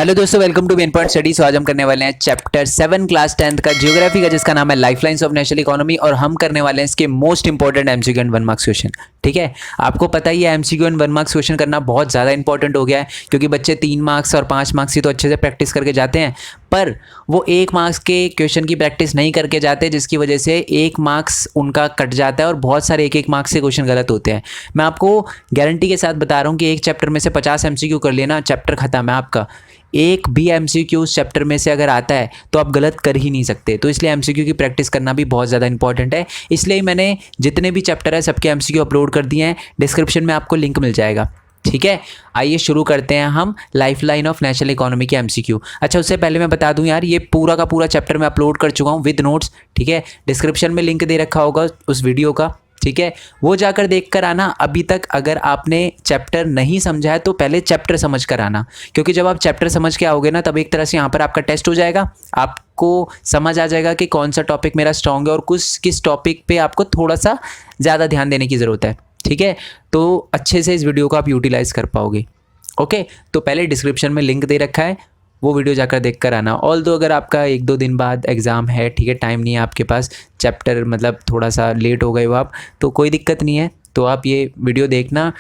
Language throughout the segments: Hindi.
हेलो दोस्तों, welcome to Main Point Studies. आज हम करने वाले हैं चैप्टर 7 क्लास 10th का ज्योग्राफी का, जिसका नाम है लाइफलाइंस ऑफ नेशनल इकोनॉमी। और हम करने वाले हैं इसके most important MCQ and 1 marks question. ठीक है, आपको पता ही है एमसीक्यू एंड 1 मार्क्स क्वेश्चन करना बहुत ज़्यादा इंपॉर्टेंट हो गया है, क्योंकि बच्चे 3 मार्क्स और 5 मार्क्स की तो अच्छे से प्रैक्टिस करके जाते हैं, पर वो 1 मार्क्स के क्वेश्चन की प्रैक्टिस नहीं करके जाते, जिसकी वजह से 1 मार्क्स उनका कट जाता है और बहुत सारे 1-1 मार्क्स के क्वेश्चन गलत होते हैं। मैं आपको गारंटी के साथ बता रहा हूँ कि एक चैप्टर में से 50 एमसीक्यू कर लेना, चैप्टर खत्म है आपका। एक भी एमसीक्यू उस चैप्टर में से अगर आता है तो आप गलत कर ही नहीं सकते। तो इसलिए एमसीक्यू की प्रैक्टिस करना भी बहुत ज़्यादा इंपॉर्टेंट है। इसलिए मैंने जितने भी चैप्टर है सबके एमसीक्यू अपलोड कर दिए हैं, डिस्क्रिप्शन में आपको लिंक मिल जाएगा। ठीक है, आइए शुरू करते हैं हम लाइफलाइन ऑफ नेशनल इकोनॉमी के एमसीक्यू। अच्छा, उससे पहले मैं बता दूं यार, ये पूरा का पूरा चैप्टर मैं अपलोड कर चुका हूँ विद नोट्स। ठीक है, डिस्क्रिप्शन में लिंक दे रखा होगा उस वीडियो का। ठीक है, वो जाकर देख कर आना। अभी तक अगर आपने चैप्टर नहीं समझा है तो पहले चैप्टर समझ कर आना, क्योंकि जब आप चैप्टर समझ के आओगे ना, तब एक तरह से यहाँ पर आपका टेस्ट हो जाएगा। आपको समझ आ जाएगा कि कौन सा टॉपिक मेरा स्ट्रॉन्ग है और किस टॉपिक पे आपको थोड़ा सा ज़्यादा ध्यान देने की ज़रूरत है। ठीक है, तो अच्छे से इस वीडियो को आप यूटिलाइज कर पाओगे। ओके, तो पहले डिस्क्रिप्शन में लिंक दे रखा है, वो वीडियो जाकर देख कर आना। ऑल दो अगर आपका 1-2 दिन बाद एग्ज़ाम है, ठीक है, टाइम नहीं है आपके पास, चैप्टर मतलब थोड़ा सा लेट हो गए हो आप, तो कोई दिक्कत नहीं है, तो आप ये वीडियो देखना।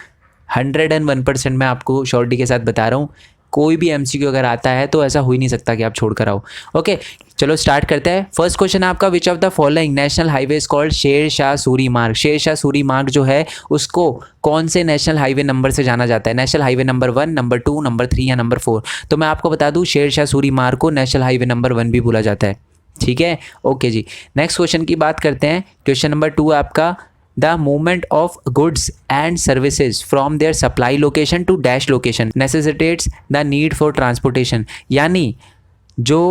101% मैं आपको श्योरिटी के साथ बता रहा हूँ, कोई भी एमसीक्यू अगर आता है तो ऐसा हो ही नहीं सकता कि आप छोड़ कर आओ। ओके, चलो स्टार्ट करते हैं। फर्स्ट क्वेश्चन है आपका, विच of the following national highway is called Sher Shah Suri मार्ग। शेर शाह सूरी मार्ग जो है उसको कौन से नेशनल हाईवे नंबर से जाना जाता है? National highway number 1, number 2, number 3 या नंबर 4? तो मैं आपको बता दूं, शेर शाह सूरी मार्ग को नेशनल हाईवे नंबर 1 भी बोला जाता है। ठीक है, ओके जी। नेक्स्ट क्वेश्चन की बात करते हैं। क्वेश्चन नंबर 2 आपका, the movement of goods and services from their supply location to dash location necessitates the need for transportation. यानी जो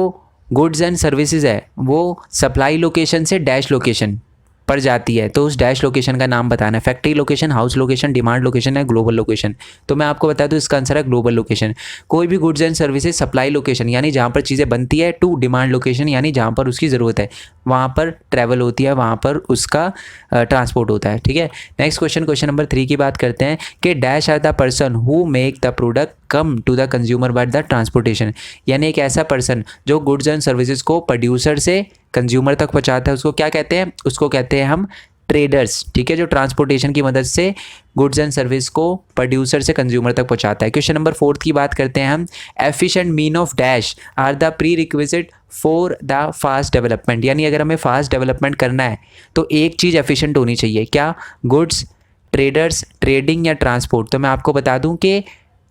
गुड्स एंड सर्विसेज है वो सप्लाई लोकेशन से डैश लोकेशन पर जाती है, तो उस डैश लोकेशन का नाम बताना है। Factory location, house location, demand location है, ग्लोबल लोकेशन। तो मैं आपको बता दूं, इसका आंसर है ग्लोबल लोकेशन। कोई भी goods and services supply location यानी जहाँ पर चीज़ें बनती है, टू डिमांड लोकेशन यानी जहाँ पर उसकी ज़रूरत है, वहाँ पर ट्रैवल होती है, वहाँ पर उसका ट्रांसपोर्ट होता है। ठीक है, नेक्स्ट क्वेश्चन, क्वेश्चन नंबर 3 की बात करते हैं कि dash are the person who make the product come to the consumer by the transportation. यानी एक ऐसा पर्सन जो गुड्स एंड सर्विसेज को प्रोड्यूसर से कंज्यूमर तक पहुंचाता है, उसको क्या कहते हैं? उसको कहते हैं हम ट्रेडर्स। ठीक है, जो ट्रांसपोर्टेशन की मदद से गुड्स एंड सर्विस को प्रोड्यूसर से कंज्यूमर तक पहुंचाता है। क्वेश्चन नंबर 4 की बात करते हैं हम, efficient mean of dash are the prerequisite for the fast development. यानी अगर हमें फास्ट डेवलपमेंट करना है तो एक चीज़ एफिशिएंट होनी चाहिए, क्या? गुड्स, ट्रेडर्स, ट्रेडिंग या ट्रांसपोर्ट। तो मैं आपको बता दूं कि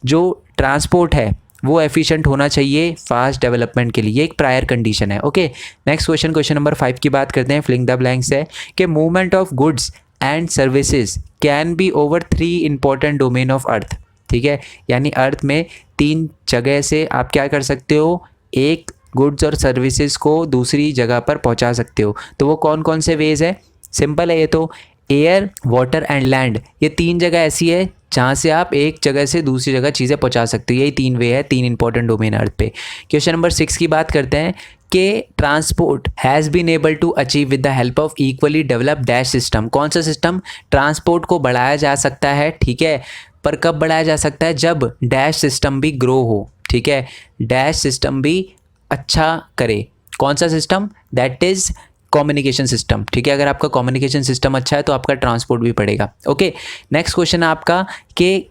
जो ट्रांसपोर्ट है वो एफिशिएंट होना चाहिए फास्ट डेवलपमेंट के लिए, ये एक प्रायर कंडीशन है। Okay, next question, question number 5 की बात करते हैं। फिलिंग द ब्लैंक्स है कि movement of goods and services can be over 3 important domain of earth. ठीक है, यानी अर्थ में 3 जगह से आप क्या कर सकते हो? एक गुड्स और सर्विसेज को दूसरी जगह पर पहुंचा सकते हो। तो वो कौन कौन से वेज है? सिंपल है ये तो, एयर, वाटर एंड लैंड। ये 3 जगह ऐसी है जहाँ से आप एक जगह से दूसरी जगह चीज़ें पहुँचा सकते हो। यही 3 वे है, 3 इंपॉर्टेंट डोमेन अर्थ पे। क्वेश्चन नंबर 6 की बात करते हैं कि transport has been able to achieve with the help of equally develop dash system. कौन सा सिस्टम? ट्रांसपोर्ट को बढ़ाया जा सकता है, ठीक है, पर कब बढ़ाया जा सकता है? जब डैश सिस्टम भी ग्रो हो। ठीक है, डैश सिस्टम भी अच्छा करे। कौन सा system? That is communication system. ठीक है, अगर आपका कम्युनिकेशन सिस्टम अच्छा है तो आपका ट्रांसपोर्ट भी बढ़ेगा। ओके, नेक्स्ट क्वेश्चन है आपका कि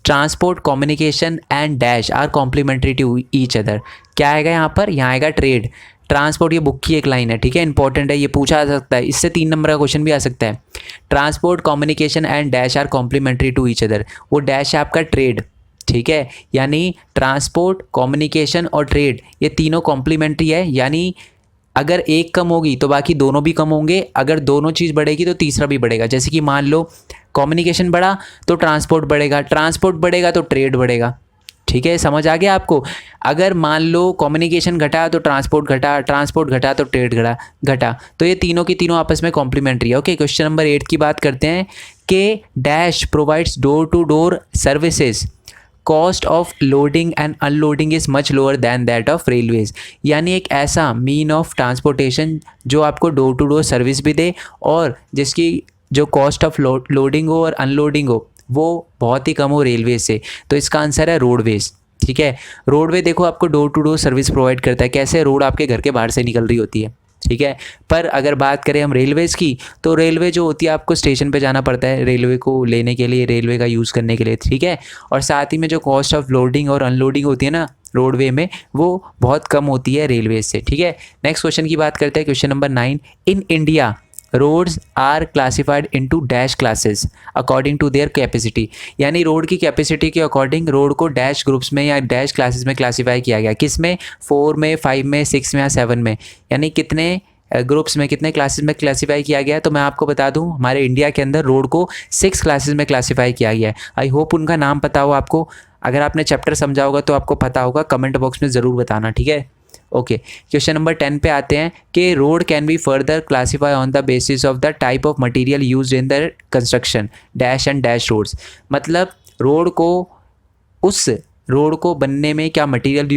transport, communication and dash are complementary to each other. क्या आएगा यहाँ पर? यहाँ आएगा ट्रेड। ट्रांसपोर्ट, ये बुक की एक लाइन है, ठीक है, इंपॉर्टेंट है, ये पूछा जा सकता है, इससे 3 नंबर का क्वेश्चन भी आ सकता है। Transport, communication and dash are complementary to each other. वो डैश है आपका ट्रेड। ठीक है, यानी ट्रांसपोर्ट, कम्युनिकेशन और ट्रेड ये तीनों कॉम्प्लीमेंट्री है, यानी अगर एक कम होगी तो बाकी दोनों भी कम होंगे, अगर दोनों चीज़ बढ़ेगी तो तीसरा भी बढ़ेगा। जैसे कि मान लो कम्युनिकेशन बढ़ा तो ट्रांसपोर्ट बढ़ेगा, ट्रांसपोर्ट बढ़ेगा तो ट्रेड बढ़ेगा। ठीक है, समझ आ गया आपको? अगर मान लो कम्युनिकेशन घटा तो ट्रांसपोर्ट घटा, ट्रांसपोर्ट घटा तो ट्रेड घटा, तो ये तीनों की तीनों आपस में कॉम्प्लीमेंट्री है। ओके, क्वेश्चन नंबर 8 की बात करते हैं कि dash provides door to door services, cost of loading and unloading is much lower than that of railways. यानी एक ऐसा मीन ऑफ ट्रांसपोर्टेशन जो आपको डोर टू डोर सर्विस भी दे और जिसकी जो कॉस्ट ऑफ लोडिंग हो और अनलोडिंग हो वो बहुत ही कम हो रेलवे से। तो इसका आंसर है रोडवेज। ठीक है। रोडवे देखो आपको door to door service provide करता है, कैसे, रोड आपके घर के बाहर से निकल रही होती है, ठीक है। पर अगर बात करें हम रेलवेज़ की, तो रेलवे जो होती है आपको स्टेशन पे जाना पड़ता है रेलवे को लेने के लिए, रेलवे का यूज़ करने के लिए, ठीक है। और साथ ही में जो कॉस्ट ऑफ लोडिंग और अनलोडिंग होती है ना रोडवे में, वो बहुत कम होती है रेलवे से, ठीक है। नेक्स्ट क्वेश्चन की बात करते हैं, question number 9। In India roads are classified into dash classes according to their capacity, यानी रोड की कैपेसिटी के अकॉर्डिंग रोड को डैश ग्रुप्स में या डैश क्लासेस में क्लासीफाई किया गया। किस में? 4 में, 5 में, 6 में या 7 में, यानी कितने ग्रुप्स में, कितने क्लासेस में क्लासीफाई किया गया है। तो मैं आपको बता दूं हमारे इंडिया के अंदर रोड को 6 क्लासेस में क्लासीफाई किया गया है। आई होप उनका नाम पता हो आपको, अगर आपने चैप्टर समझा होगा तो आपको पता होगा, कमेंट बॉक्स में ज़रूर बताना, ठीक है। ओके, क्वेश्चन नंबर 10 पे आते हैं कि road can be further classify on the basis of the type of material used in the construction dash and dash roads, मतलब रोड को, उस रोड को बनने में क्या मटेरियल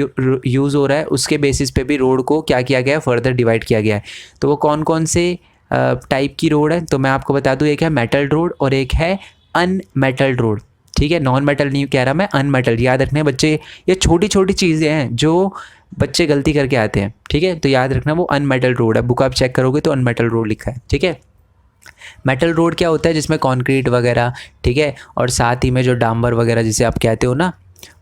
यूज़ हो रहा है उसके बेसिस पे भी रोड को क्या किया गया है, फर्दर डिवाइड किया गया है। तो वो कौन कौन से टाइप की रोड है, तो मैं आपको बता दूं, एक है मेटल रोड और एक है अनमेटल्ड रोड, ठीक है। नॉन मेटल नहीं कह रहा मैं, अनमेटल, याद रखने बच्चे, ये छोटी छोटी चीज़ें हैं जो बच्चे गलती करके आते हैं, ठीक है। तो याद रखना वो अनमेटल रोड है, बुक आप चेक करोगे तो अनमेटल रोड लिखा है, ठीक है। मेटल रोड क्या होता है? जिसमें कंक्रीट वगैरह, ठीक है, और साथ ही में जो डांबर वगैरह जिसे आप कहते हो ना,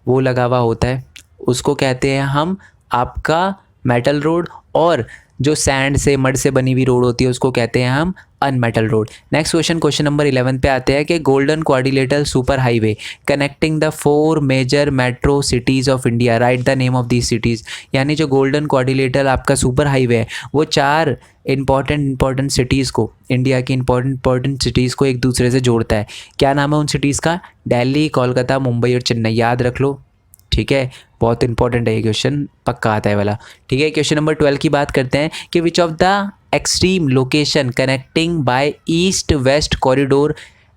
वो लगा हुआ होता है, उसको कहते हैं हम आपका मेटल रोड। और जो सैंड से, मड से बनी हुई रोड होती है उसको कहते हैं हम unmetal road. Next question, question number 11 पे आते हैं कि golden quadrilateral super highway connecting the 4 major metro cities of India, right the name of these cities, यानी जो गोल्डन क्वाड्रिलेटरल आपका सुपर हाईवे है वो 4 इंपॉर्टेंट सिटीज़ को, इंडिया की इंपॉर्टेंट सिटीज़ को एक दूसरे से जोड़ता है। क्या नाम है उन सिटीज़ का? दिल्ली, कोलकाता, मुंबई और चेन्नई, याद रख लो, ठीक है। बहुत इंपॉर्टेंट है ये क्वेश्चन, पक्का आता है वाला, ठीक है। क्वेश्चन नंबर 12 की बात करते हैं कि which of the extreme location connecting by east west corridor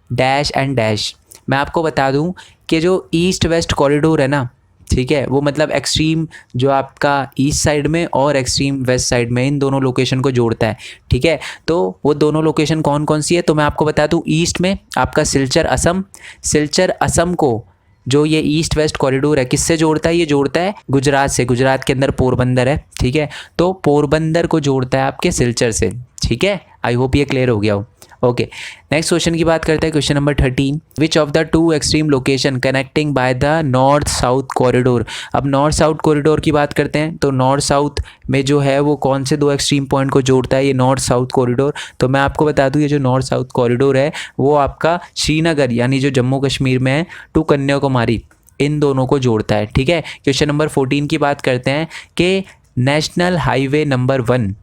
dash and dash. मैं आपको बता दूं कि जो ईस्ट वेस्ट कॉरिडोर है ना, ठीक है, वो मतलब एक्सट्रीम जो आपका ईस्ट साइड में और एक्सट्रीम वेस्ट साइड में, इन दोनों लोकेशन को जोड़ता है, ठीक है। तो वो दोनों लोकेशन कौन कौन सी है? तो मैं आपको बता दूं, ईस्ट में आपका सिलचर असम, सिलचर असम को जो ये ईस्ट वेस्ट कॉरिडोर है किससे जोड़ता है? ये जोड़ता है गुजरात से, गुजरात के अंदर पोरबंदर है, ठीक है। तो पोरबंदर को जोड़ता है आपके सिलचर से, ठीक है। आई होप ये क्लियर हो गया हो। ओके, नेक्स्ट क्वेश्चन की बात करते हैं, question number 13। Which of the 2 extreme location connecting by the north south corridor. अब नॉर्थ साउथ कॉरिडोर की बात करते हैं, तो नॉर्थ साउथ में जो है वो कौन से 2 एक्सट्रीम पॉइंट को जोड़ता है ये नॉर्थ साउथ कॉरिडोर? तो मैं आपको बता दूं, ये जो नॉर्थ साउथ कॉरिडोर है वो आपका श्रीनगर यानी जो जम्मू कश्मीर में है टू कन्याकुमारी, इन दोनों को जोड़ता है, ठीक है। क्वेश्चन नंबर 14 की बात करते हैं कि national highway number 1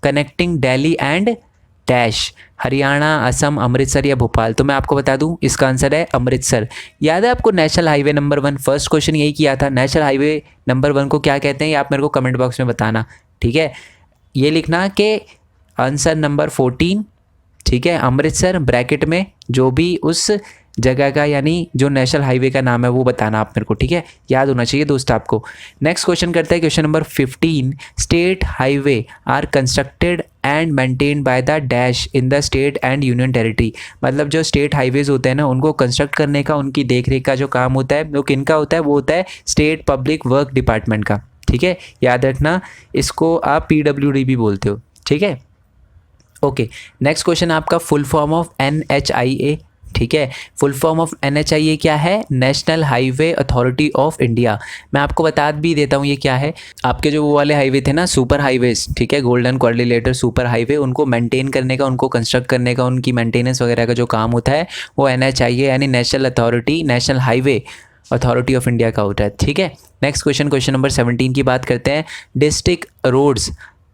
connecting Delhi and dash, Haryana, Assam, Amritsar या भोपाल। तो मैं आपको बता दूं इसका आंसर है अमृतसर। याद है आपको national highway number 1? First question यही किया था, नेशनल हाईवे नंबर 1 को क्या कहते हैं, ये आप मेरे को कमेंट बॉक्स में बताना, ठीक है। ये लिखना कि आंसर नंबर 14, ठीक है, अमृतसर, ब्रैकेट में जो भी उस जगह का यानी जो नेशनल हाईवे का नाम है वो बताना आप मेरे को, ठीक है, याद होना चाहिए दोस्त आपको। नेक्स्ट क्वेश्चन करते हैं, question number 15। State highway are constructed and maintained by the dash in the state and union territory, मतलब जो स्टेट हाईवेज होते हैं ना उनको कंस्ट्रक्ट करने का, उनकी देखरेख का जो काम होता है वो किनका होता है? वो होता है स्टेट पब्लिक वर्क डिपार्टमेंट का, ठीक है, याद रखना। इसको आप PWD भी बोलते हो, ठीक है। ओके, नेक्स्ट क्वेश्चन आपका फुल फॉर्म ऑफ NHIA, ठीक है। फुल फॉर्म ऑफ NHIA क्या है? National highway authority of India. मैं आपको बता भी देता हूँ ये क्या है। आपके जो वो वाले हाईवे थे ना सुपर हाईवेज, ठीक है, गोल्डन क्वाड्रिलेटरल सुपर हाईवे, उनको मेंटेन करने का, उनको कंस्ट्रक्ट करने का, उनकी मेंटेनेंस वगैरह का जो काम होता है वो NHIA यानी national authority, national highway authority of India का होता है, ठीक है। नेक्स्ट क्वेश्चन, क्वेश्चन नंबर 17 की बात करते हैं। District roads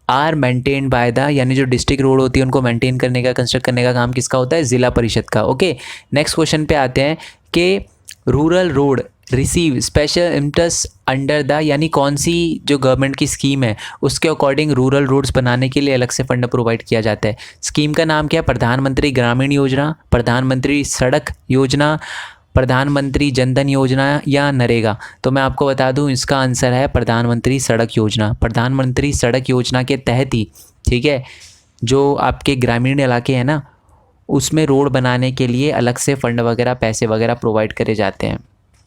are maintained by the, यानी जो डिस्ट्रिक्ट रोड होती है उनको मेंटेन करने का, कंस्ट्रक्ट करने का काम किसका होता है? जिला परिषद का। ओके, नेक्स्ट क्वेश्चन पे आते हैं कि रूरल रोड रिसीव स्पेशल इम्टस अंडर द, यानी कौन सी जो गवर्नमेंट की स्कीम है उसके अकॉर्डिंग रूरल रोड्स बनाने के लिए अलग से फंड प्रोवाइड किया जाता है। स्कीम का नाम क्या है? प्रधानमंत्री ग्रामीण योजना, प्रधानमंत्री सड़क योजना, प्रधानमंत्री जनधन योजना या नरेगा। तो मैं आपको बता दूं इसका आंसर है प्रधानमंत्री सड़क योजना। प्रधानमंत्री सड़क योजना के तहत ही, ठीक है, जो आपके ग्रामीण इलाके हैं ना उसमें रोड बनाने के लिए अलग से फंड वगैरह, पैसे वगैरह प्रोवाइड करे जाते हैं,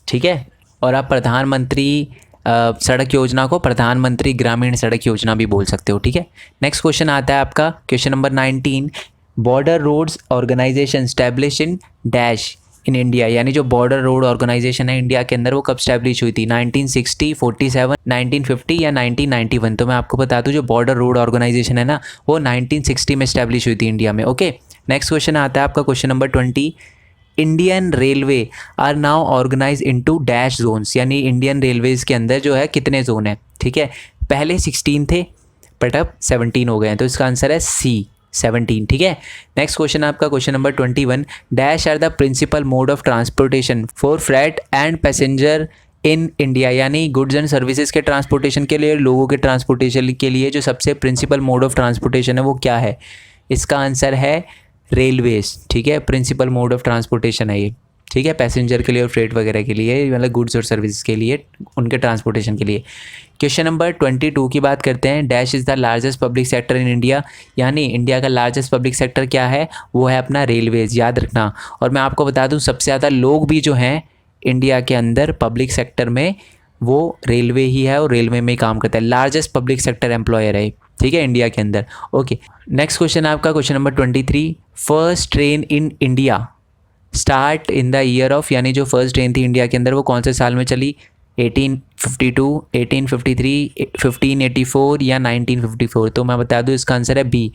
ठीक है। और आप प्रधानमंत्री सड़क योजना को प्रधानमंत्री ग्रामीण सड़क योजना भी बोल सकते हो, ठीक है। नेक्स्ट क्वेश्चन आता है आपका question number 19, border roads organisation establish in dash in India, यानी जो बॉर्डर रोड ऑर्गेनाइजेशन है इंडिया के अंदर वो कब स्टैब्लिश हुई थी, 1960, 47, 1950 या 1991। तो मैं आपको बता दूं जो बॉर्डर रोड ऑर्गेनाइजेशन है ना वो 1960 में स्टैब्लिश हुई थी इंडिया में, ओके। नेक्स्ट क्वेश्चन आता है आपका question number 20, Indian railway are now organise into dash zones, यानी इंडियन रेलवेज के अंदर जो है कितने जोन है, ठीक है। पहले 16 थे बट अब 17 हो गए हैं, तो इसका आंसर है सी 17, ठीक है। नेक्स्ट क्वेश्चन आपका question number 21, dash are the principal mode of transportation for freight and passenger in India, यानी गुड्स एंड सर्विसेज के ट्रांसपोर्टेशन के लिए, लोगों के ट्रांसपोर्टेशन के लिए जो सबसे प्रिंसिपल मोड ऑफ ट्रांसपोर्टेशन है वो क्या है, इसका आंसर है रेलवेज, ठीक है। प्रिंसिपल मोड ऑफ ट्रांसपोर्टेशन है ये, ठीक है, पैसेंजर के लिए और फ्रेट वगैरह के लिए, मतलब गुड्स और सर्विसेज के लिए, उनके ट्रांसपोर्टेशन के लिए। क्वेश्चन नंबर 22 की बात करते हैं, dash is the largest public sector in India, यानी इंडिया का लार्जेस्ट पब्लिक सेक्टर क्या है, वो है अपना रेलवेज, याद रखना। और मैं आपको बता दूं सबसे ज़्यादा लोग भी जो हैं इंडिया के अंदर पब्लिक सेक्टर में वो रेलवे ही है और रेलवे में ही काम करता है, लार्जेस्ट पब्लिक सेक्टर एम्प्लॉयर है, ठीक है, इंडिया के अंदर, ओके। नेक्स्ट क्वेश्चन आपका question number 23, first train in India start in the year of, यानी जो फर्स्ट ट्रेन थी इंडिया के अंदर वो कौन से साल में चली, 1852, 1853, 1584 या 1954। तो मैं बता दूं इसका आंसर है बी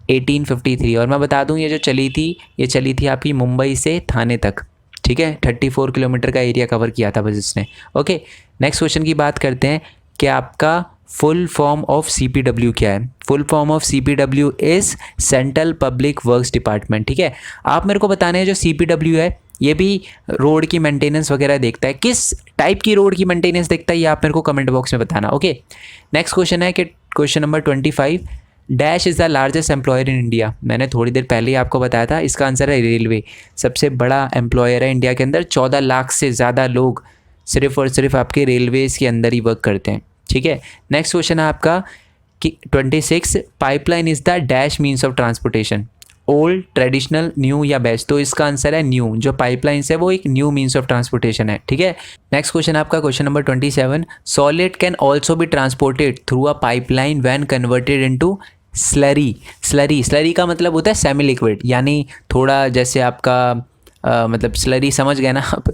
1853। और मैं बता दूं ये जो चली थी ये चली थी आपकी मुंबई से थाने तक, ठीक है, 34 किलोमीटर का एरिया कवर किया था बस इसने, ओके। नेक्स्ट क्वेश्चन की बात करते हैं कि आपका फुल फॉर्म ऑफ CPW क्या है। Full form of CPW is central public works department, ठीक है। आप मेरे को बताने हैं जो CPW है ये भी रोड की मेंटेनेंस वगैरह देखता है, किस टाइप की रोड की मेंटेनेंस देखता है ये आप मेरे को कमेंट बॉक्स में बताना, ओके। नेक्स्ट क्वेश्चन है कि question number 25, dash is the largest employer in India, मैंने थोड़ी देर पहले ही आपको बताया था, इसका आंसर है रेलवे, सबसे बड़ा एम्प्लॉयर है इंडिया के अंदर, 14 लाख से ज़्यादा लोग सिर्फ और सिर्फ आपके रेलवेज़ के अंदर ही वर्क करते हैं, ठीक है। नेक्स्ट क्वेश्चन है आपका कि 26, pipeline is the dash means of transportation, old, traditional, new या बेस्ट, तो इसका आंसर है न्यू, जो पाइपलाइंस है वो एक न्यू मीन्स ऑफ ट्रांसपोर्टेशन है, ठीक है। नेक्स्ट क्वेश्चन आपका question number 27, solid can also be transported through a pipeline when converted into slurry. Slurry का मतलब होता है सेमी लिक्विड, यानी थोड़ा जैसे आपका मतलब स्लरी समझ गए ना आप,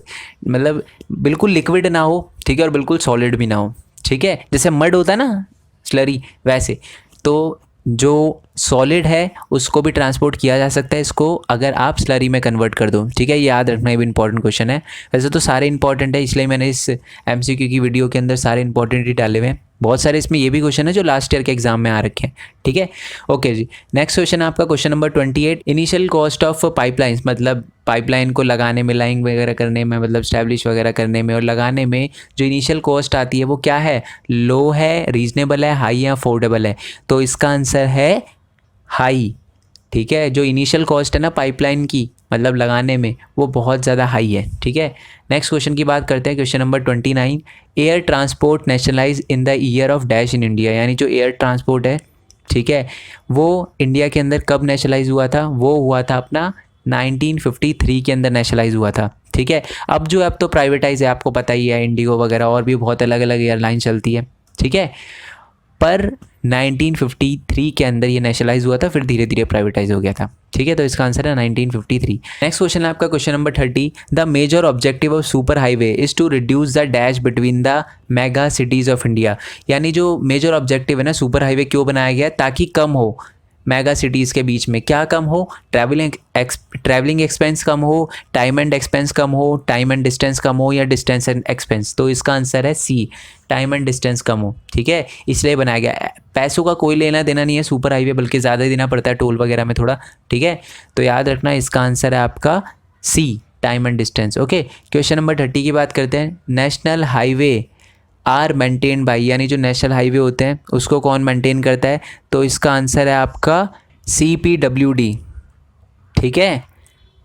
मतलब बिल्कुल लिक्विड ना हो, ठीक है, और बिल्कुल सॉलिड भी ना हो, ठीक है, जैसे मड होता है ना स्लरी वैसे। तो जो सॉलिड है उसको भी ट्रांसपोर्ट किया जा सकता है इसको अगर आप स्लरी में कन्वर्ट कर दो, ठीक है, ये याद रखना, ये भी इंपॉर्टेंट क्वेश्चन है। वैसे तो सारे इंपॉर्टेंट है इसलिए मैंने इस MCQ की वीडियो के अंदर सारे इंपॉर्टेंट ही डाले हुए हैं, बहुत सारे इसमें ये भी क्वेश्चन है जो लास्ट ईयर के एग्जाम में आ रखे हैं, ठीक है, ओके जी। नेक्स्ट क्वेश्चन आपका question number 28, initial cost of pipelines, मतलब पाइपलाइन को लगाने में, लाइन वगैरह करने में, मतलब स्टैब्लिश वगैरह करने में और लगाने में जो इनिशियल कॉस्ट आती है वो क्या है, लो है, रीजनेबल है, हाई है, अफोर्डेबल है, तो इसका आंसर है हाई, ठीक है। जो इनिशियल कॉस्ट है ना पाइपलाइन की मतलब लगाने में वो बहुत ज़्यादा हाई है, ठीक है। नेक्स्ट क्वेश्चन की बात करते हैं question number 29, air transport nationalise in the year of dash in India, यानी जो एयर ट्रांसपोर्ट है, ठीक है, वो इंडिया के अंदर कब नेशनलाइज हुआ था, वो हुआ था अपना 1953 के अंदर नेशनलाइज हुआ था, ठीक है। अब जो अब तो प्राइवेटाइज है, आपको पता ही है, इंडिगो वगैरह और भी बहुत अलग अलग एयरलाइन चलती है, ठीक है, पर 1953 के अंदर ये नेशनलाइज हुआ था, फिर धीरे धीरे प्राइवेटाइज हो गया था, ठीक है, तो इसका आंसर है 1953। नेक्स्ट क्वेश्चन है आपका question number 30, the major objective of super highway is to reduce the dash between the mega cities of India, यानी जो मेजर ऑब्जेक्टिव है ना सुपर हाईवे क्यों बनाया गया है, ताकि कम हो मेगा सिटीज़ के बीच में, क्या कम हो, ट्रैवलिंग एक्सपेंस कम हो, टाइम एंड एक्सपेंस कम हो, टाइम एंड डिस्टेंस कम हो, या डिस्टेंस एंड एक्सपेंस, तो इसका आंसर है सी, टाइम एंड डिस्टेंस कम हो, ठीक है, इसलिए बनाया गया। पैसों का कोई लेना देना नहीं है सुपर हाईवे, बल्कि ज़्यादा देना पड़ता है टोल वगैरह में थोड़ा, ठीक है, तो याद रखना इसका आंसर है आपका C, time and distance, okay. Question number 30 की बात करते हैं, national highway are maintain by, यानी जो नेशनल हाईवे होते हैं उसको कौन मेंटेन करता है, तो इसका आंसर है आपका CPWD, ठीक है,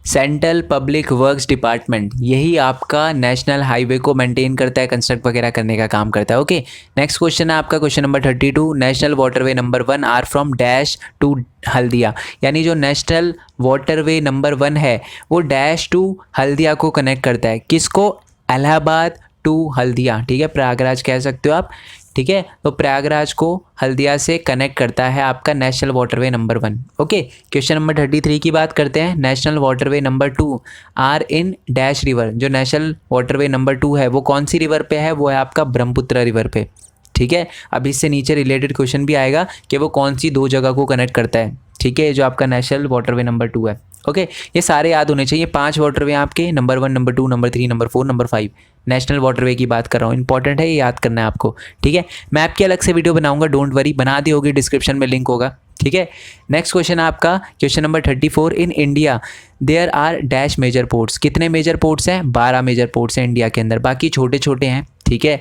सेंट्रल पब्लिक वर्क्स डिपार्टमेंट, यही आपका नेशनल हाईवे को मेंटेन करता है, कंस्ट्रक्ट वगैरह करने का काम करता है, ओके। नेक्स्ट क्वेश्चन है आपका question number 32, national waterway number 1 are from dash to Haldia, यानी जो नेशनल वाटरवे नंबर 1 है वो डैश टू हल्दिया को कनेक्ट करता है, किसको, इलाहाबाद टू हल्दिया, ठीक है, प्रयागराज कह सकते हो आप, ठीक है। तो प्रयागराज को हल्दिया से कनेक्ट करता है आपका national waterway number 1। Okay, question number 33 की बात करते हैं। National waterway number 2 are in dash river. जो नेशनल वाटरवे नंबर 2 है वो कौन सी रिवर पे है? वो है आपका ब्रह्मपुत्र रिवर पे, ठीक है। अब इससे नीचे रिलेटेड क्वेश्चन भी आएगा कि वो कौन सी 2 जगह को कनेक्ट करता है, ठीक है, जो आपका नेशनल वाटरवे नंबर 2 है। ओके, ये सारे याद होने चाहिए। 5 वाटरवे आपके, number 1, number 2, number 3, number 4, number 5। National waterway की बात कर रहा हूँ, इंपॉर्टेंट है, ये याद करना है आपको, ठीक है। मैप की अलग से वीडियो बनाऊंगा, डोंट वरी, बना दी होगी, डिस्क्रिप्शन में लिंक होगा, ठीक है। नेक्स्ट क्वेश्चन आपका question number 34। In India there are dash major ports. कितने मेजर पोर्ट्स हैं? 12 मेजर पोर्ट्स हैं इंडिया के अंदर, बाकी छोटे छोटे हैं, ठीक है,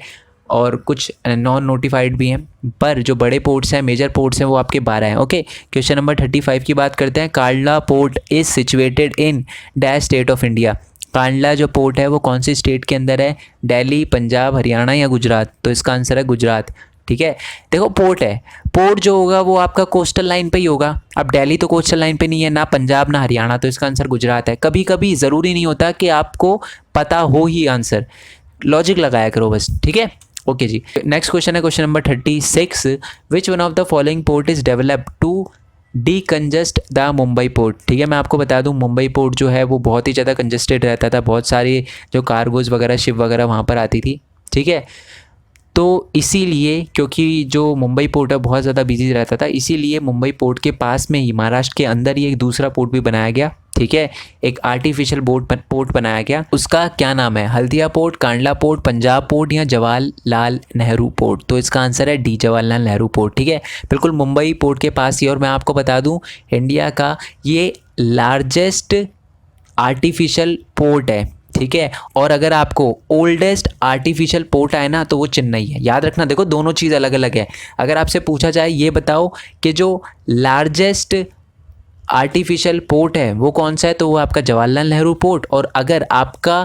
और कुछ नॉन नोटिफाइड भी हैं, पर जो बड़े पोर्ट्स हैं, मेजर पोर्ट्स हैं, वो आपके 12 हैं। ओके, क्वेश्चन नंबर 35 की बात करते हैं। Kandla port is situated in dash state of India. Kandla जो पोर्ट है वो कौन सी स्टेट के अंदर है? दिल्ली, पंजाब, हरियाणा या गुजरात? तो इसका आंसर है गुजरात, ठीक है। देखो पोर्ट है, पोर्ट जो होगा वो आपका कोस्टल लाइन पे ही होगा। अब दिल्ली तो कोस्टल लाइन पे नहीं है, ना पंजाब ना हरियाणा, तो इसका आंसर गुजरात है। कभी कभी ज़रूरी नहीं होता कि आपको पता हो ही आंसर, लॉजिक लगाया करो बस, ठीक है। ओके जी, नेक्स्ट क्वेश्चन है question number 36। Which one of the following port is developed to decongest the Mumbai port. ठीक है, मैं आपको बता दूं मुंबई पोर्ट जो है वो बहुत ही ज़्यादा कंजस्टेड रहता था, बहुत सारी जो कार्गोज़ वगैरह शिप वगैरह वहाँ पर आती थी, ठीक है। तो इसीलिए, क्योंकि जो मुंबई पोर्ट है बहुत ज़्यादा बिजी रहता था, इसीलिए मुंबई पोर्ट के पास में ही महाराष्ट्र के अंदर ही एक दूसरा पोर्ट भी बनाया गया, ठीक है, एक आर्टिफिशियल पोर्ट बनाया गया। उसका क्या नाम है? Haldia port, Kandla port, Punjab port या जवाहरलाल नेहरू पोर्ट? तो इसका आंसर है डी, जवाहरलाल नेहरू पोर्ट, ठीक है, बिल्कुल मुंबई पोर्ट के पास ही। और मैं आपको बता दूं इंडिया का ये लार्जेस्ट आर्टिफिशियल पोर्ट है, ठीक है। और अगर आपको ओल्डेस्ट आर्टिफिशियल पोर्ट आए ना तो वो चेन्नई है, याद रखना। देखो दोनों चीज़ अलग अलग है। अगर आपसे पूछा जाए ये बताओ कि जो लार्जेस्ट आर्टिफिशियल पोर्ट है वो कौन सा है, तो वो आपका जवाहरलाल नेहरू पोर्ट। और अगर आपका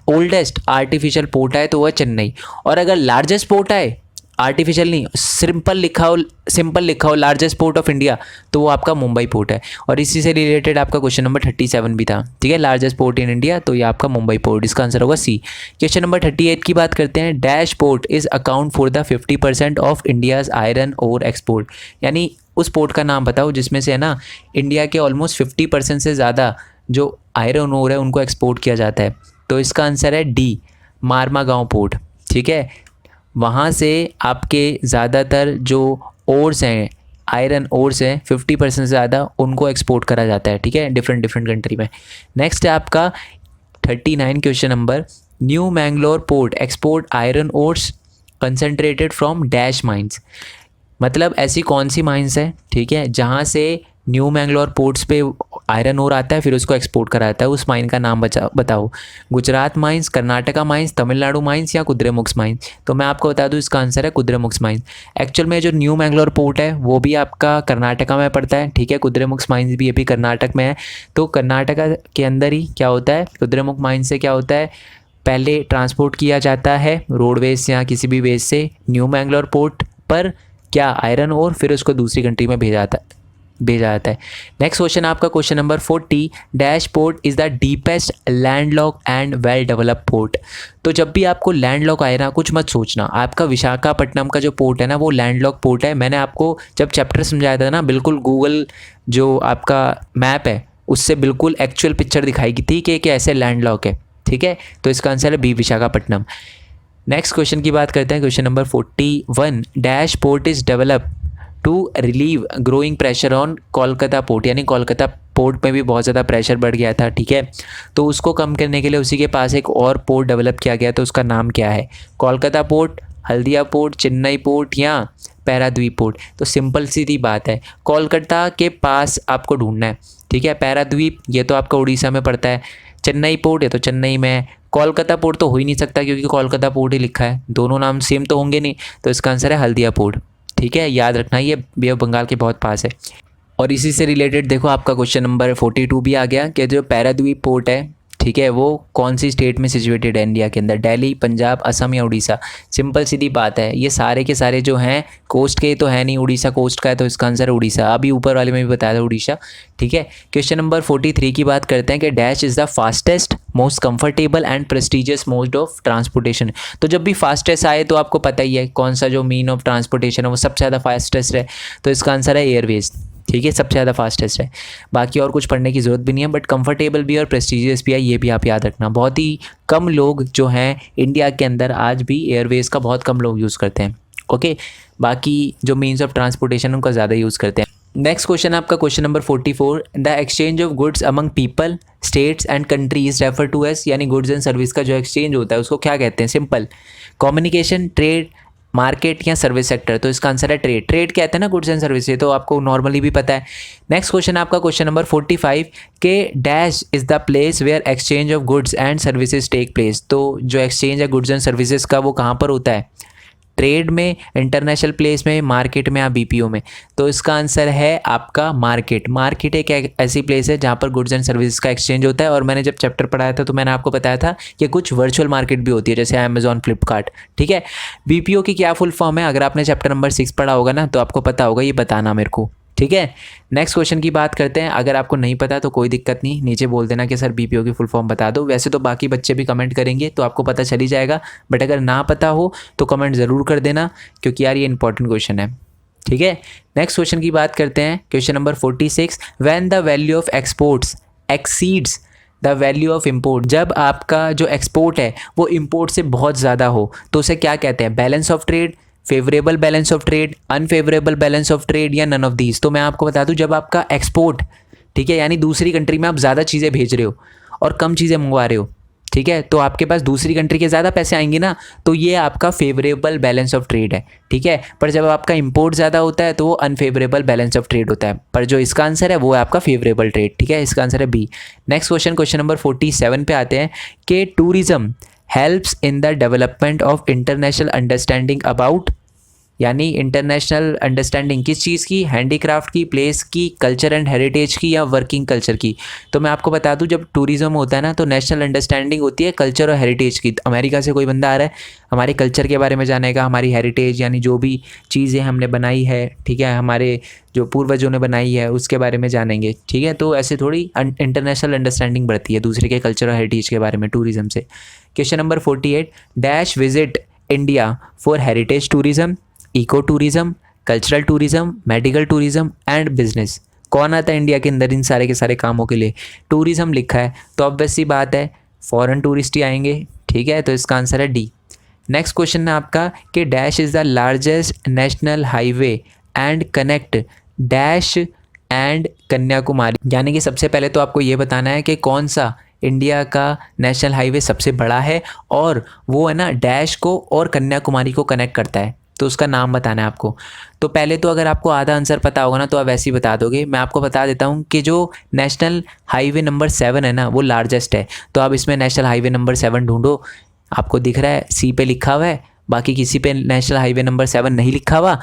ओल्डेस्ट आर्टिफिशियल पोर्ट है तो वह चेन्नई। और अगर लार्जेस्ट पोर्ट आए, आर्टिफिशियल नहीं, सिंपल लिखा हो लार्जेस्ट पोर्ट ऑफ इंडिया, तो वो आपका मुंबई पोर्ट है। और इसी से रिलेटेड आपका क्वेश्चन नंबर 37 भी था, ठीक है, लार्जेस्ट पोर्ट इन इंडिया, तो ये आपका मुंबई पोर्ट, इसका आंसर होगा सी। क्वेश्चन नंबर 38 की बात करते हैं। Dash port is account for the 50% of India's iron ore export. यानी उस पोर्ट का नाम बताओ जिसमें से है ना इंडिया के ऑलमोस्ट 50% से ज़्यादा जो आयरन ओर है उनको एक्सपोर्ट किया जाता है। तो इसका आंसर है डी, मारमागांव पोर्ट, ठीक है। वहाँ से आपके ज़्यादातर जो ओर्स हैं, आयरन ओर्स हैं, 50% से ज़्यादा उनको एक्सपोर्ट करा जाता है, ठीक है, डिफरेंट कंट्री में। नेक्स्ट है आपका 39 question number. New Mangalore port export iron ores concentrated from dash mines. मतलब ऐसी कौन सी माइंस है, ठीक है, जहाँ से न्यू मैंगलोर पोर्ट्स पे आयरन ओर आता है फिर उसको एक्सपोर्ट करा जाता है। उस माइन का नाम बताओ। Gujarat mines, Karnataka mines, Tamil Nadu mines या कुद्रेमुख्स माइंस? तो मैं आपको बता दूं इसका आंसर है कुद्रेमुख्स माइंस। एक्चुअल में जो न्यू मैंगलोर पोर्ट है वो भी आपका कर्नाटका में पड़ता है, ठीक है, कुद्रेमुख्स माइंस भी ये भी कर्नाटक में है। तो कर्नाटका के अंदर ही क्या होता है, कुद्रेमुख माइंस से क्या होता है, पहले ट्रांसपोर्ट किया जाता है रोडवेज या किसी भी वेज से न्यू मैंगलोर पोर्ट पर क्या आयरन और फिर उसको दूसरी कंट्री में भेजा जाता है। नेक्स्ट क्वेश्चन आपका question number 40। Dash port is the deepest landlock and well develop port. तो जब भी आपको लैंडलॉक आए ना कुछ मत सोचना, आपका विशाखापट्टनम का जो पोर्ट है ना वो लैंडलॉक पोर्ट है। मैंने आपको जब चैप्टर समझाया था ना बिल्कुल गूगल जो आपका मैप है उससे बिल्कुल एक्चुअल पिक्चर दिखाई थी कि ऐसे लैंडलॉक है, ठीक है। तो इसका आंसर है बी, विशाखापट्टनम। नेक्स्ट क्वेश्चन की बात करते हैं, question number 41। Dash port is develop to relieve growing pressure on Kolkata port. यानी कोलकाता पोर्ट में भी बहुत ज़्यादा प्रेशर बढ़ गया था, ठीक है, तो उसको कम करने के लिए उसी के पास एक और पोर्ट डेवलप किया गया, तो उसका नाम क्या है? Kolkata port, Haldia port, Chennai port या पैराद्वीप पोर्ट? तो सिंपल सीधी बात है, कोलकाता के पास आपको ढूंढना है, ठीक है। पैराद्वीप ये तो आपका उड़ीसा में पड़ता है, चेन्नई पोर्ट ये तो चेन्नई में है, कोलकाता पोर्ट तो हो ही नहीं सकता क्योंकि कोलकाता पोर्ट ही लिखा है, दोनों नाम सेम तो होंगे नहीं, तो इसका आंसर है हल्दिया पोर्ट, ठीक है, याद रखना ये बे ऑफ बंगाल के बहुत पास है। और इसी से रिलेटेड देखो आपका क्वेश्चन नंबर 42 भी आ गया कि जो पैराद्वीप पोर्ट है, ठीक है, वो कौन सी स्टेट में सिचुएटेड है इंडिया के अंदर, दिल्ली, पंजाब, असम या उड़ीसा। सिंपल सीधी बात है, ये सारे के सारे जो हैं कोस्ट के तो है नहीं, उड़ीसा कोस्ट का है, तो इसका आंसर है उड़ीसा। अभी ऊपर वाले में भी बताया था उड़ीसा। ठीक है, क्वेश्चन नंबर 43 की बात करते हैं कि dash is the fastest most comfortable and prestigious mode of transportation. तो जब भी फास्टेस्ट आए तो आपको पता ही है कौन सा जो मीन ऑफ ट्रांसपोर्टेशन है वो सबसे ज़्यादा फास्टेस्ट है, तो इसका आंसर है एयरवेज। ठीक है, सबसे ज़्यादा फास्टेस्ट है। बाकी और कुछ पढ़ने की ज़रूरत भी नहीं है, बट कंफर्टेबल भी और प्रेस्टिजियस भी है, ये भी आप याद रखना। बहुत ही कम लोग जो हैं इंडिया के अंदर आज भी एयरवेज का बहुत कम लोग यूज़ करते हैं। ओके, बाकी जो मीन्स ऑफ ट्रांसपोर्टेशन उनका ज़्यादा यूज़ करते हैं। नेक्स्ट क्वेश्चन आपका question number 44, the exchange of goods among people states and countries refer to S, यानी गुड्स एंड सर्विस का जो एक्सचेंज होता है उसको क्या कहते हैं? सिंपल, कम्युनिकेशन, ट्रेड, मार्केट या सर्विस सेक्टर। तो इसका आंसर है ट्रेड। ट्रेड कहते हैं ना गुड्स एंड सर्विस, ये तो आपको नॉर्मली भी पता है। नेक्स्ट क्वेश्चन आपका क्वेश्चन नंबर 45 के dash is the place where exchange of goods and services take place. तो जो एक्सचेंज है गुड्स एंड सर्विसेज का वो कहाँ पर होता है? ट्रेड में, इंटरनेशनल प्लेस में, मार्केट में या बीपीओ में। तो इसका आंसर है आपका मार्केट। मार्केट एक ऐसी प्लेस है जहाँ पर गुड्स एंड सर्विसेज का एक्सचेंज होता है। और मैंने जब चैप्टर पढ़ाया था तो मैंने आपको बताया था कि कुछ वर्चुअल मार्केट भी होती है, जैसे अमेजॉन, फ्लिपकार्ट। ठीक है, बीपीओ की क्या फुल फॉर्म है? अगर आपने चैप्टर नंबर 6 पढ़ा होगा ना तो आपको पता होगा, ये बताना मेरे को। ठीक है, नेक्स्ट क्वेश्चन की बात करते हैं। अगर आपको नहीं पता तो कोई दिक्कत नहीं, नीचे बोल देना कि सर बीपीओ की फुल फॉर्म बता दो। वैसे तो बाकी बच्चे भी कमेंट करेंगे तो आपको पता चल ही जाएगा, बट अगर ना पता हो तो कमेंट ज़रूर कर देना, क्योंकि यार ये इंपॉर्टेंट क्वेश्चन है। ठीक है, नेक्स्ट क्वेश्चन की बात करते हैं। Question number 46, when the value of exports exceeds the value of import. जब आपका जो एक्सपोर्ट है वो इम्पोर्ट से बहुत ज़्यादा हो तो उसे क्या कहते हैं? Balance of trade, favourable balance of trade, unfavourable balance of trade या नन ऑफ दीज। तो मैं आपको बता दूं, जब आपका एक्सपोर्ट, ठीक है, यानी दूसरी कंट्री में आप ज़्यादा चीज़ें भेज रहे हो और कम चीज़ें मंगवा रहे हो, ठीक है, तो आपके पास दूसरी कंट्री के ज़्यादा पैसे आएंगे ना, तो ये आपका फेवरेबल बैलेंस ऑफ ट्रेड है। ठीक है, पर जब आपका इंपोर्ट ज़्यादा होता है तो वो अनफेवरेबल बैलेंस ऑफ ट्रेड होता है। पर जो इसका आंसर है वो है आपका फेवरेबल ट्रेड। ठीक है, इसका आंसर है B. Next question, question number 47 पे आते हैं कि tourism helps in the development of international understanding about, यानी इंटरनेशनल अंडरस्टैंडिंग किस चीज़ की? हैंडीक्राफ्ट की, प्लेस की, कल्चर एंड हेरिटेज की या वर्किंग कल्चर की। तो मैं आपको बता दूं, जब टूरिज्म होता है ना तो नेशनल अंडरस्टैंडिंग होती है कल्चर और हेरिटेज की। अमेरिका से कोई बंदा आ रहा है, हमारे कल्चर के बारे में जानेगा, हमारी हेरिटेज यानी जो भी चीज़ें हमने बनाई है, ठीक है, हमारे जो पूर्वजों ने बनाई है उसके बारे में जानेंगे। ठीक है, तो ऐसे थोड़ी इंटरनेशनल अंडरस्टैंडिंग बढ़ती है दूसरे के कल्चर और हेरिटेज के बारे में टूरिज्म से। Question number 48, dash visit India for heritage tourism, eco tourism, cultural tourism, medical tourism and business. कौन आता है इंडिया के अंदर इन सारे के सारे कामों के लिए? टूरिज्म लिखा है तो ऑब्वियस सी बात है फॉरेन टूरिस्ट ही आएंगे। ठीक है, तो इसका आंसर है डी। नेक्स्ट क्वेश्चन है आपका कि dash is the largest national highway and connect dash and Kanyakumari. यानी कि सबसे पहले तो आपको ये बताना है कि कौन सा इंडिया का नेशनल हाईवे सबसे बड़ा है और वो है ना डैश को और कन्याकुमारी को कनेक्ट करता है, तो उसका नाम बताना है आपको। तो पहले तो अगर आपको आधा आंसर पता होगा ना तो आप वैसे ही बता दोगे। मैं आपको बता देता हूँ कि जो नेशनल हाईवे नंबर 7 है ना वो लार्जेस्ट है, तो आप इसमें नेशनल हाईवे नंबर 7 ढूंढो। आपको दिख रहा है सी पे लिखा हुआ है, बाकी किसी पे नेशनल हाईवे नंबर 7 नहीं लिखा हुआ,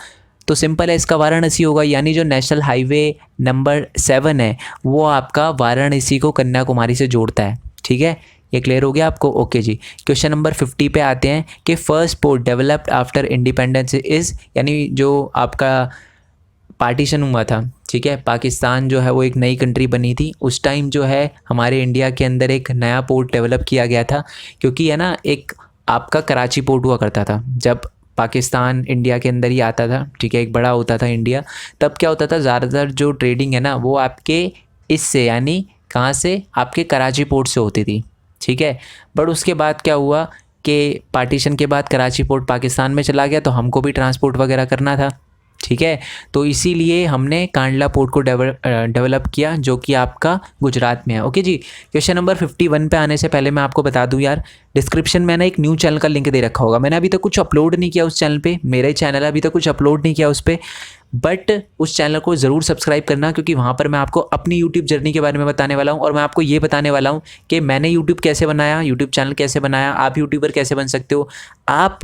तो सिंपल है, इसका वाराणसी होगा। यानी जो नेशनल हाईवे नंबर 7 है वो आपका वाराणसी को कन्याकुमारी से जोड़ता है। ठीक है, ये क्लियर हो गया आपको? ओके जी। क्वेश्चन नंबर 50 पे आते हैं कि first port developed after independence is, यानी जो आपका पार्टीशन हुआ था, ठीक है, पाकिस्तान जो है वो एक नई कंट्री बनी थी, उस टाइम जो है हमारे इंडिया के अंदर एक नया पोर्ट डेवलप किया गया था। क्योंकि है ना एक आपका कराची पोर्ट हुआ करता था जब पाकिस्तान इंडिया के अंदर ही आता था, ठीक है, एक बड़ा होता था इंडिया, तब क्या होता था ज़्यादातर जो ट्रेडिंग है ना वो आपके इससे, यानी कहाँ से? आपके कराची पोर्ट से होती थी। ठीक है, बट उसके बाद क्या हुआ कि पार्टीशन के बाद कराची पोर्ट पाकिस्तान में चला गया, तो हमको भी ट्रांसपोर्ट वगैरह करना था। ठीक है, तो इसीलिए हमने कांडला पोर्ट को डेवलप किया जो कि आपका गुजरात में है। ओके जी। क्वेश्चन नंबर 51 पे आने से पहले मैं आपको बता दूं यार, डिस्क्रिप्शन में ना एक न्यू चैनल का लिंक दे रखा होगा। मैंने अभी तक कुछ अपलोड नहीं किया उस चैनल पे, मेरा ही चैनल है, अभी तक कुछ अपलोड नहीं किया उस पर, बट उस चैनल को ज़रूर सब्सक्राइब करना, क्योंकि वहाँ पर मैं आपको अपनी यूट्यूब जर्नी के बारे में बताने वाला हूँ और मैं आपको ये बताने वाला हूँ कि मैंने यूट्यूब कैसे बनाया, यूट्यूब चैनल कैसे बनाया, आप यूट्यूबर कैसे बन सकते हो, आप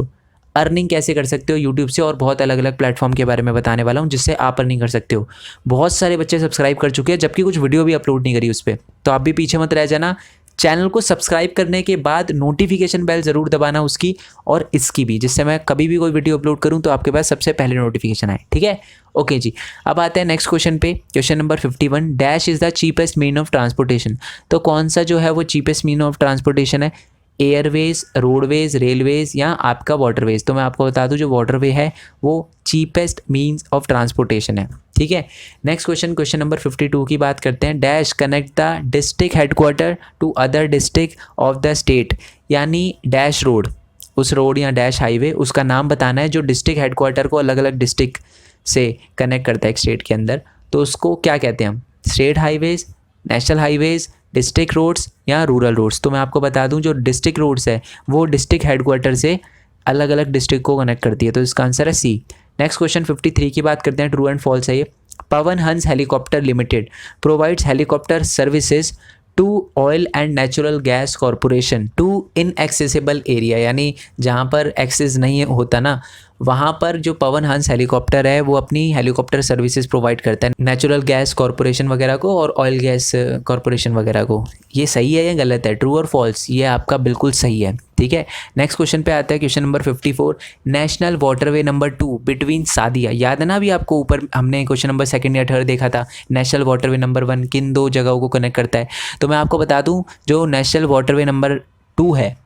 अर्निंग कैसे कर सकते हो यूट्यूब से, और बहुत अलग अलग प्लेटफॉर्म के बारे में बताने वाला हूँ जिससे आप अर्निंग कर सकते हो। बहुत सारे बच्चे सब्सक्राइब कर चुके हैं जबकि कुछ वीडियो भी अपलोड नहीं करी उस पर, तो आप भी पीछे मत रह जाना, चैनल को सब्सक्राइब करने के बाद नोटिफिकेशन बेल ज़रूर दबाना उसकी और इसकी भी, जिससे मैं कभी भी कोई वीडियो अपलोड करूं तो आपके पास सबसे पहले नोटिफिकेशन आए, ठीक है। ओके जी, अब आते हैं नेक्स्ट क्वेश्चन पे। Question number 51, dash is the cheapest mean of transportation. तो कौन सा जो है वो चीपेस्ट मीन ऑफ ट्रांसपोर्टेशन है, एयरवेज, रोडवेज, रेलवेज या आपका वाटरवेज। तो मैं आपको बता दूं जो वाटरवे है वो चीपेस्ट मीन्स ऑफ ट्रांसपोर्टेशन है, ठीक है। नेक्स्ट क्वेश्चन, क्वेश्चन नंबर 52 की बात करते हैं। Dash connect the district headquarter to other district of the state, यानी डैश रोड, उस रोड या डैश हाईवे उसका नाम बताना है जो डिस्ट्रिक्ट हेडक्वार्टर को अलग अलग डिस्ट्रिक्ट से कनेक्ट करता है एक स्टेट के अंदर। तो उसको क्या कहते हैं हम, state highways, national highways, district roads या रूरल रोड्स। तो मैं आपको बता दूं जो डिस्ट्रिक्ट रोड्स है वो डिस्ट्रिक्ट हेडक्वार्टर से अलग अलग डिस्ट्रिक्ट को कनेक्ट करती है, तो इसका आंसर है सी। नेक्स्ट क्वेश्चन 53 की बात करते हैं, ट्रू एंड फॉल्स है ये। Pawan Hans helicopter limited provides helicopter services to oil and natural gas corporation to inaccessible area, यानी जहाँ पर एक्सेस नहीं होता ना वहाँ पर जो पवन हंस हेलीकॉप्टर है वो अपनी हेलीकॉप्टर सर्विसेज प्रोवाइड करता है नेचुरल गैस कॉरपोरेशन वगैरह को और ऑयल गैस कॉरपोरेशन वगैरह को। ये सही है या गलत है, ट्रू और फॉल्स? ये आपका बिल्कुल सही है, ठीक है। नेक्स्ट क्वेश्चन पे आता है, question number 54, national waterway number 2 between Sadia, याद है ना अभी आपको ऊपर हमने क्वेश्चन नंबर 2 या 3 देखा था, नेशनल वाटरवे नंबर 1 किन दो जगहों को कनेक्ट करता है। तो मैं आपको बता दूं जो नेशनल वाटरवे नंबर 2 है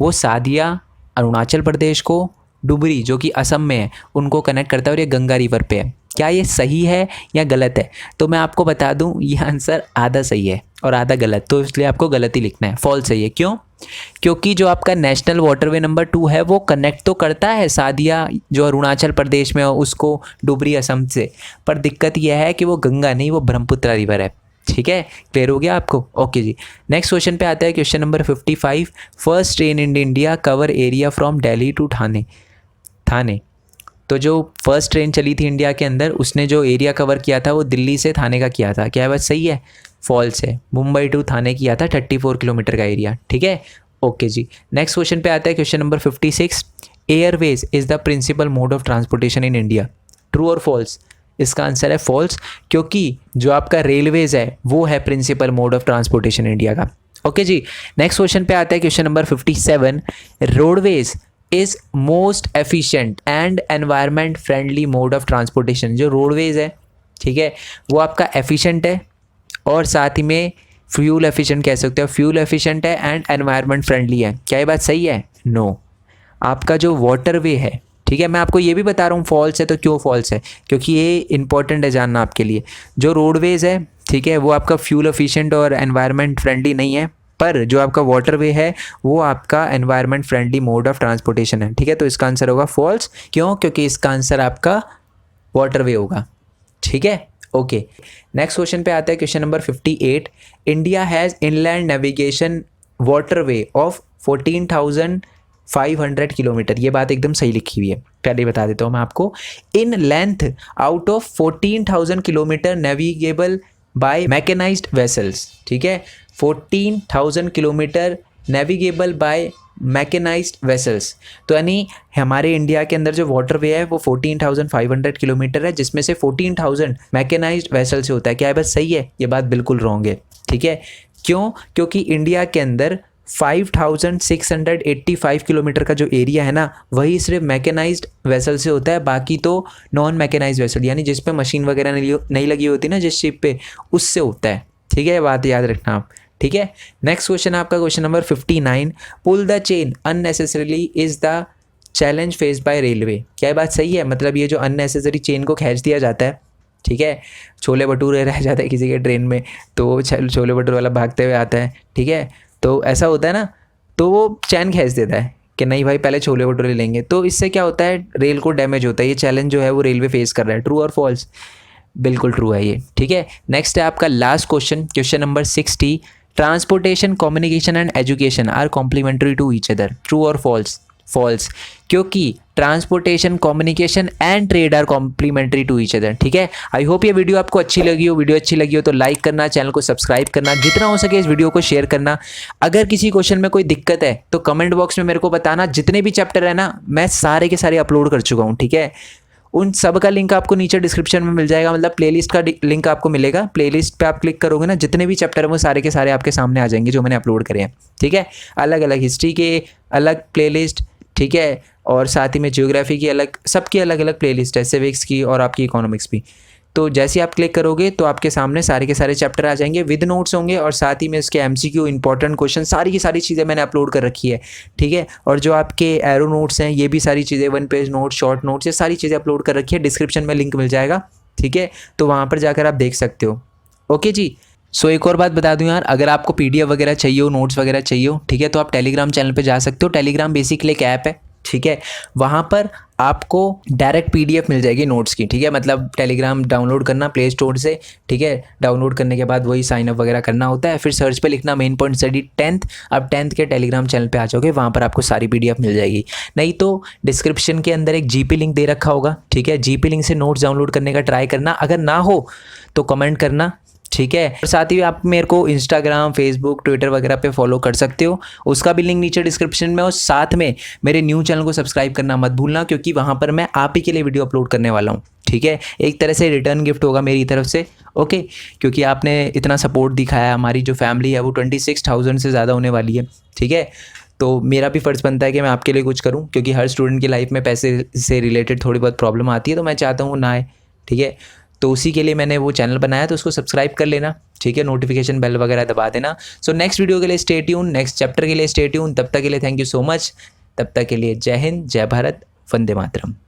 वो सादिया अरुणाचल प्रदेश को, डुबरी जो कि असम में है उनको कनेक्ट करता है और ये गंगा रिवर पे है। क्या ये सही है या गलत है? तो मैं आपको बता दूं ये आंसर आधा सही है और आधा गलत, तो इसलिए आपको गलत ही लिखना है, फॉल्स है ये। क्यों? क्योंकि जो आपका नेशनल वाटरवे नंबर 2 है वो कनेक्ट तो करता है सादिया जो अरुणाचल प्रदेश में है उसको डुबरी असम से, पर दिक्कत यह है कि वो गंगा नहीं, वो ब्रह्मपुत्र रिवर है, ठीक है। क्लियर हो गया आपको? ओके जी। नेक्स्ट क्वेश्चन पे आता है, question number 55, first train in India cover area from Delhi to Thane. तो जो फर्स्ट ट्रेन चली थी इंडिया के अंदर उसने जो एरिया कवर किया था वो दिल्ली से थाने का किया था। क्या बात सही है? फॉल्स है, मुंबई टू थाने किया था 34 किलोमीटर का एरिया, ठीक है। ओके जी। नेक्स्ट क्वेश्चन पे आता है, question number 56, airways is the principal mode of transportation in India, true और फॉल्स? इसका आंसर है फॉल्स, क्योंकि जो आपका रेलवेज है वो है principal mode of transportation India का। ओके जी। नेक्स्ट क्वेश्चन पे आता है, question number 57, roadways is most efficient and environment friendly mode of transportation. जो रोडवेज है, ठीक है, वो आपका एफिशिएंट है और साथ ही में फ्यूल एफिशिएंट कह सकते हो, फ्यूल एफिशिएंट है एंड एनवायरमेंट फ्रेंडली है। क्या ये बात सही है? नो। आपका जो वाटरवे है, ठीक है, मैं आपको ये भी बता रहा हूँ फॉल्स है। तो क्यों फॉल्स है? क्योंकि ये इंपॉर्टेंट है जानना आपके लिए। जो रोडवेज है, ठीक है, वो आपका फ्यूल एफिशिएंट और एनवायरमेंट फ्रेंडली नहीं है, पर जो आपका वाटरवे है वो आपका environment friendly mode of transportation है, ठीक है। तो इसका आंसर होगा फॉल्स। क्यों? क्योंकि इसका आंसर आपका वाटरवे होगा, ठीक है। ओके। नेक्स्ट क्वेश्चन पे आता है, question number 58, India has inland navigation waterway of 14,500 kilometre. ये बात एकदम सही लिखी हुई है, पहले बता देता हूँ मैं आपको। In length out of 14,000 kilometre navigable by mechanised vessels, ठीक है। 14,000 kilometre navigable by mechanised vessels, तो यानी हमारे इंडिया के अंदर जो वाटरवे है वो 14,500 किलोमीटर है, जिसमें से 14,000 मैकेनाइज्ड वेसल से होता है। क्या ये बात सही है? ये बात बिल्कुल रॉन्ग है, ठीक है। क्यों? क्योंकि इंडिया के अंदर 5,685 किलोमीटर का जो एरिया है ना वही सिर्फ मैकेनाइज्ड वेसल से होता है, बाकी तो नॉन मैकेनाइज्ड वेसल यानी जिस पे मशीन वगैरह नहीं लगी होती ना जिस शिप पे, उससे होता है, ठीक है। ये बात याद रखना आप, ठीक है। नेक्स्ट क्वेश्चन आपका question number 59, pull the chain unnecessarily is the challenge faced by railway. क्या ये बात सही है? मतलब ये जो अननेसेसरी चेन को खींच दिया जाता है, ठीक है, छोले भटूरे रह जाते हैं किसी के ट्रेन में तो छोले भटूरे वाला भागते हुए आता है, ठीक है, तो ऐसा होता है ना, तो वो चैन खींच देता है कि नहीं भाई पहले छोले भटूरे लेंगे, तो इससे क्या होता है, रेल को डैमेज होता है। ये चैलेंज जो है वो रेलवे फेस कर रहा है, ट्रू और फॉल्स? बिल्कुल ट्रू है ये, ठीक है। नेक्स्ट है आपका last question, question number 60, transportation, communication and education are complementary to each other, true और फॉल्स? फॉल्स, क्योंकि transportation, communication and trade are complementary to each other, ठीक है। आई होप ये वीडियो आपको अच्छी लगी हो। वीडियो अच्छी लगी हो तो लाइक करना, चैनल को सब्सक्राइब करना, जितना हो सके इस वीडियो को शेयर करना। अगर किसी क्वेश्चन में कोई दिक्कत है तो कमेंट बॉक्स में मेरे को बताना। जितने भी चैप्टर है ना मैं सारे के सारे अपलोड कर चुका हूँ, ठीक है। उन सब का लिंक आपको नीचे डिस्क्रिप्शन में मिल जाएगा, मतलब प्लेलिस्ट का लिंक आपको मिलेगा। प्लेलिस्ट पे आप क्लिक करोगे ना, जितने भी चैप्टर हैं वो सारे के सारे आपके सामने आ जाएंगे जो मैंने अपलोड करे हैं, ठीक है। अलग अलग हिस्ट्री के अलग प्लेलिस्ट, ठीक है, और साथ ही में ज्योग्राफी की अलग, सबकी अलग अलग प्लेलिस्ट है, सिविक्स की और आपकी इकोनॉमिक्स भी। तो जैसे आप क्लिक करोगे तो आपके सामने सारे के सारे चैप्टर आ जाएंगे, विद नोट्स होंगे, और साथ ही में उसके एमसीक्यू, इंपॉर्टेंट क्वेश्चन, सारी की सारी चीज़ें मैंने अपलोड कर रखी है, ठीक है। और जो आपके एरो नोट्स हैं, ये भी सारी चीज़ें, 1 पेज नोट्स, शॉर्ट नोट्स, ये सारी चीज़ें अपलोड कर रखी है। डिस्क्रिप्शन में लिंक मिल जाएगा, ठीक है, तो वहाँ पर जाकर आप देख सकते हो। ओके जी। सो एक और बात बता दूं यार, अगर आपको पीडीएफ वगैरह चाहिए हो, नोट्स वगैरह चाहिए हो, ठीक है, तो आप टेलीग्राम चैनल पे जा सकते हो। टेलीग्राम बेसिकली एक ऐप है, ठीक है, वहाँ पर आपको डायरेक्ट पीडीएफ मिल जाएगी नोट्स की, ठीक है। मतलब टेलीग्राम डाउनलोड करना प्ले स्टोर से, ठीक है, डाउनलोड करने के बाद वही साइन अप वगैरह करना होता है, फिर सर्च पे लिखना मेन पॉइंट स्टडी 10th, आप 10th के टेलीग्राम चैनल पे आ जाओगे, वहाँ पर आपको सारी पीडीएफ मिल जाएगी। नहीं तो डिस्क्रिप्शन के अंदर एक जीपी लिंक दे रखा होगा, ठीक है, जीपी लिंक से नोट्स डाउनलोड करने का ट्राई करना, अगर ना हो तो कमेंट करना, ठीक है। और साथ ही आप मेरे को इंस्टाग्राम, फेसबुक, ट्विटर वगैरह पे फॉलो कर सकते हो, उसका भी लिंक नीचे डिस्क्रिप्शन में। और साथ में मेरे न्यू चैनल को सब्सक्राइब करना मत भूलना, क्योंकि वहाँ पर मैं आप ही के लिए वीडियो अपलोड करने वाला हूँ, ठीक है। एक तरह से रिटर्न गिफ्ट होगा मेरी तरफ से, ओके, क्योंकि आपने इतना सपोर्ट दिखाया, हमारी जो फैमिली है वो 26,000 से ज़्यादा होने वाली है, ठीक है। तो मेरा भी फ़र्ज़ बनता है कि मैं आपके लिए कुछ करूँ, क्योंकि हर स्टूडेंट की लाइफ में पैसे से रिलेटेड थोड़ी बहुत प्रॉब्लम आती है, तो मैं चाहता हूँ ना आए, ठीक है। तो उसी के लिए मैंने वो चैनल बनाया, तो उसको सब्सक्राइब कर लेना, ठीक है, नोटिफिकेशन बेल वगैरह दबा देना। सो नेक्स्ट वीडियो के लिए स्टे ट्यून, नेक्स्ट चैप्टर के लिए स्टे ट्यून। तब तक के लिए थैंक यू सो मच, तब तक के लिए जय हिंद, जय भारत, वंदे मातरम।